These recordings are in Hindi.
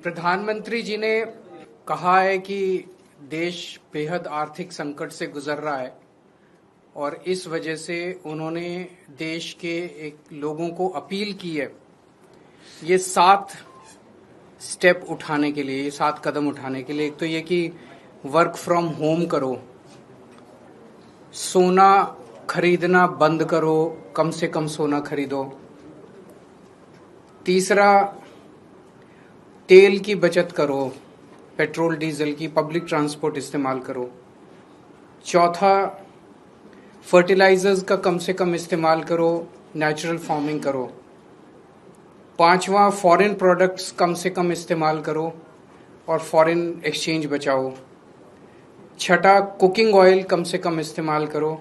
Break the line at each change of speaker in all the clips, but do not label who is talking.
प्रधानमंत्री जी ने कहा है कि देश बेहद आर्थिक संकट से गुजर रहा है और इस वजह से उन्होंने देश के लोगों को अपील की है ये 7 स्टेप उठाने के लिए, ये 7 कदम उठाने के लिए। एक तो ये कि वर्क फ्रॉम होम करो, सोना खरीदना बंद करो, कम से कम सोना खरीदो। तीसरा, तेल की बचत करो, पेट्रोल डीजल की, पब्लिक ट्रांसपोर्ट इस्तेमाल करो। चौथा, फर्टिलाइजर्स का कम से कम इस्तेमाल करो, नेचुरल फार्मिंग करो। पांचवा, फॉरेन प्रोडक्ट्स कम से कम इस्तेमाल करो और फॉरेन एक्सचेंज बचाओ। छठा, कुकिंग ऑयल कम से कम इस्तेमाल करो।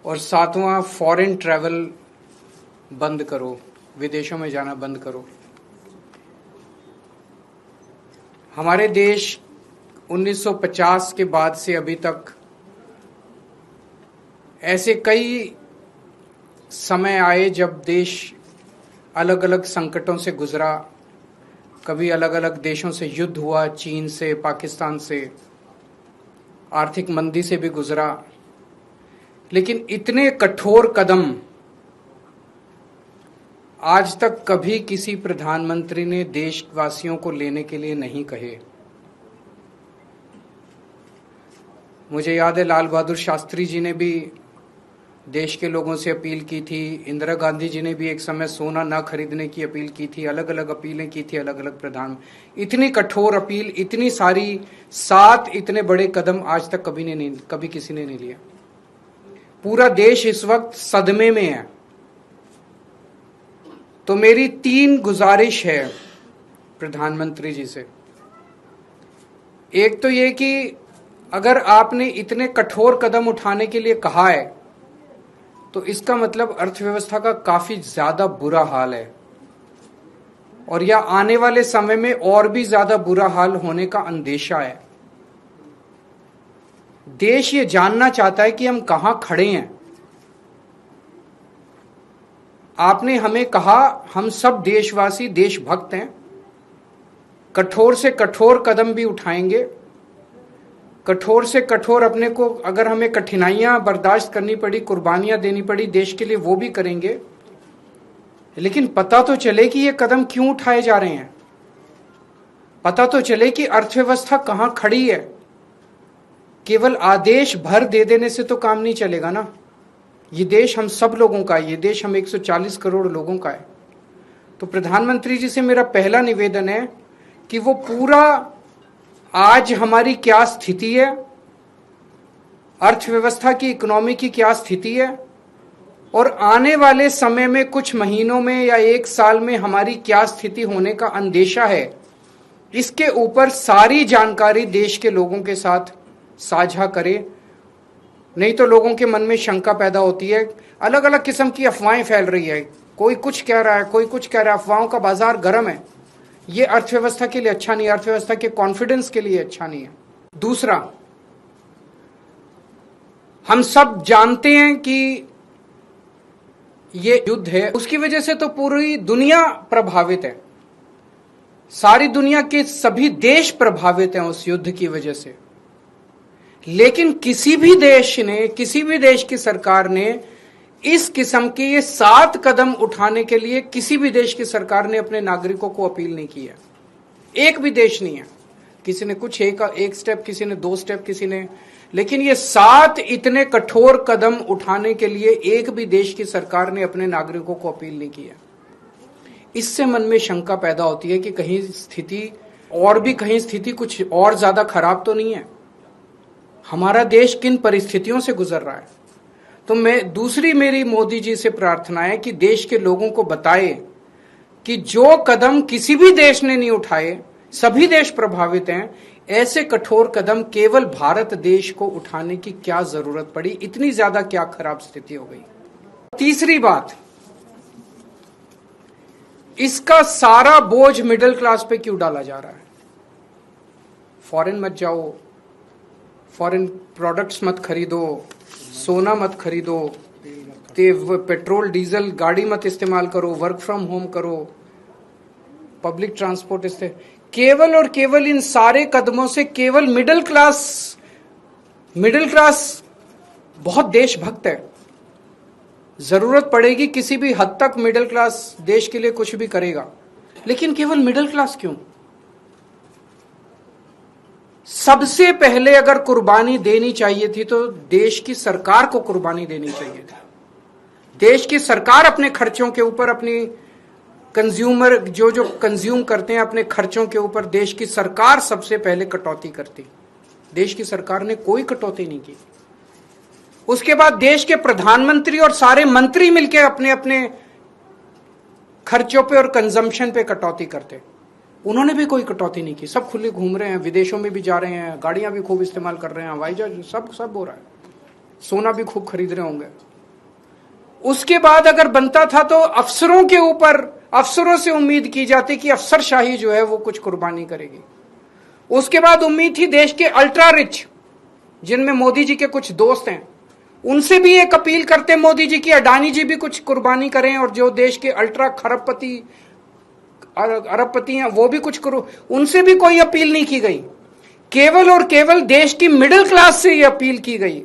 और सातवां, फॉरेन ट्रैवल बंद करो, विदेशों में जाना बंद करो। हमारे देश 1950 के बाद से अभी तक ऐसे कई समय आए जब देश अलग अलग संकटों से गुजरा। कभी अलग अलग देशों से युद्ध हुआ, चीन से, पाकिस्तान से, आर्थिक मंदी से भी गुजरा। लेकिन इतने कठोर कदम आज तक कभी किसी प्रधानमंत्री ने देशवासियों को लेने के लिए नहीं कहे। मुझे याद है लाल बहादुर शास्त्री जी ने भी देश के लोगों से अपील की थी, इंदिरा गांधी जी ने भी एक समय सोना न खरीदने की अपील की थी, अलग अलग अपीलें की थी अलग अलग प्रधान। इतनी कठोर अपील, इतनी सारी 7 इतने बड़े कदम आज तक कभी किसी ने नहीं लिया। पूरा देश इस वक्त सदमे में है। तो मेरी 3 गुजारिश है प्रधानमंत्री जी से। एक तो ये कि अगर आपने इतने कठोर कदम उठाने के लिए कहा है तो इसका मतलब अर्थव्यवस्था का काफी ज्यादा बुरा हाल है और या आने वाले समय में और भी ज्यादा बुरा हाल होने का अंदेशा है। देश ये जानना चाहता है कि हम कहां खड़े हैं। आपने हमें कहा हम सब देशवासी देशभक्त हैं, कठोर से कठोर कदम भी उठाएंगे, कठोर से कठोर अपने को, अगर हमें कठिनाइयां बर्दाश्त करनी पड़ी, कुर्बानियां देनी पड़ी देश के लिए, वो भी करेंगे। लेकिन पता तो चले कि ये कदम क्यों उठाए जा रहे हैं, पता तो चले कि अर्थव्यवस्था कहां खड़ी है। केवल आदेश भर दे देने से तो काम नहीं चलेगा ना। ये देश हम सब लोगों का है, ये देश हम 140 करोड़ लोगों का है। तो प्रधानमंत्री जी से मेरा पहला निवेदन है कि वो पूरा आज हमारी क्या स्थिति है, अर्थव्यवस्था की, इकोनॉमी की क्या स्थिति है और आने वाले समय में कुछ महीनों में या 1 साल में हमारी क्या स्थिति होने का अंदेशा है, इसके ऊपर सारी जानकारी देश के लोगों के साथ साझा करे। नहीं तो लोगों के मन में शंका पैदा होती है, अलग अलग किस्म की अफवाहें फैल रही है, कोई कुछ कह रहा है, कोई कुछ कह रहा है, अफवाहों का बाजार गर्म है। ये अर्थव्यवस्था के लिए अच्छा नहीं है, अर्थव्यवस्था के कॉन्फिडेंस के लिए अच्छा नहीं है। दूसरा, हम सब जानते हैं कि ये युद्ध है, उसकी वजह से तो पूरी दुनिया प्रभावित है, सारी दुनिया के सभी देश प्रभावित हैं उस युद्ध की वजह से। लेकिन किसी भी देश ने, किसी भी देश की सरकार ने इस किस्म के ये 7 कदम उठाने के लिए किसी भी देश की सरकार ने अपने नागरिकों को अपील नहीं की है। एक भी देश नहीं है। किसी ने कुछ एक स्टेप, किसी ने 2 स्टेप, किसी ने, लेकिन ये 7 इतने कठोर कदम उठाने के लिए एक भी देश की सरकार ने अपने नागरिकों को अपील नहीं की है। इससे मन में शंका पैदा होती है कि कहीं स्थिति कुछ और ज्यादा खराब तो नहीं है। हमारा देश किन परिस्थितियों से गुजर रहा है। तो मेरी मोदी जी से प्रार्थना है कि देश के लोगों को बताए कि जो कदम किसी भी देश ने नहीं उठाए, सभी देश प्रभावित हैं, ऐसे कठोर कदम केवल भारत देश को उठाने की क्या जरूरत पड़ी, इतनी ज्यादा क्या खराब स्थिति हो गई। तीसरी बात, इसका सारा बोझ मिडिल क्लास पे क्यों डाला जा रहा है। फॉरेन मत जाओ, फॉरेन प्रोडक्ट्स मत खरीदो, सोना मत खरीदो, पेट्रोल डीजल गाड़ी मत इस्तेमाल करो, वर्क फ्रॉम होम करो, पब्लिक ट्रांसपोर्ट इससे केवल और केवल इन सारे कदमों से केवल मिडिल क्लास बहुत देशभक्त है। जरूरत पड़ेगी किसी भी हद तक मिडिल क्लास देश के लिए कुछ भी करेगा, लेकिन केवल मिडिल क्लास क्यों? सबसे पहले अगर कुर्बानी देनी चाहिए थी तो देश की सरकार को कुर्बानी देनी चाहिए थी। देश की सरकार अपने खर्चों के ऊपर, अपनी कंज्यूमर जो कंज्यूम करते हैं अपने खर्चों के ऊपर देश की सरकार सबसे पहले कटौती करती। देश की सरकार ने कोई कटौती नहीं की। उसके बाद देश के प्रधानमंत्री और सारे मंत्री मिलकर अपने अपने खर्चों पे और कंजम्पशन पे कटौती करते। उन्होंने भी कोई कटौती नहीं की। सब खुले घूम रहे हैं, विदेशों में भी जा रहे हैं, गाड़ियां भी खूब इस्तेमाल कर रहे हैं, हवाई जहाज सब हो रहा है, सोना भी खूब खरीद रहे होंगे। उसके बाद अगर बनता था तो अफसरों के ऊपर, अफसरों से उम्मीद की जाती कि अफसरशाही जो है वो कुछ कुर्बानी करेगी। उसके बाद उम्मीद थी देश के अल्ट्रा रिच, जिनमें मोदी जी के कुछ दोस्त हैं, उनसे भी एक अपील करते मोदी जी की अडानी जी भी कुछ कुर्बानी करें, और जो देश के अल्ट्रा खरबपति अरबपति हैं वो भी कुछ करो। उनसे भी कोई अपील नहीं की गई। केवल और केवल देश की मिडिल क्लास से ये अपील की गई।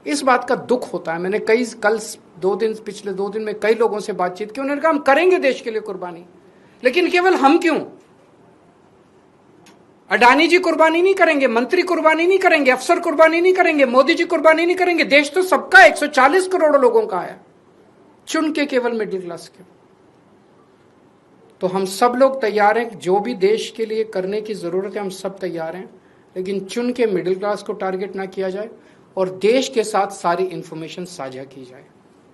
इस बात का दुख होता है। मैंने पिछले 2 दिन में कई लोगों से बातचीत की, उन्होंने कहा हम करेंगे देश के लिए कुर्बानी, लेकिन केवल हम क्यों? अडानी जी कुर्बानी नहीं करेंगे, मंत्री कुर्बानी नहीं करेंगे, अफसर कुर्बानी नहीं करेंगे, मोदी जी कुर्बानी नहीं करेंगे। देश तो सबका 140 करोड़ लोगों का है, चुन के केवल मिडिल क्लास के। तो हम सब लोग तैयार हैं, जो भी देश के लिए करने की जरूरत है हम सब तैयार हैं, लेकिन चुन के मिडिल क्लास को टारगेट ना किया जाए और देश के साथ सारी इंफॉर्मेशन साझा की जाए।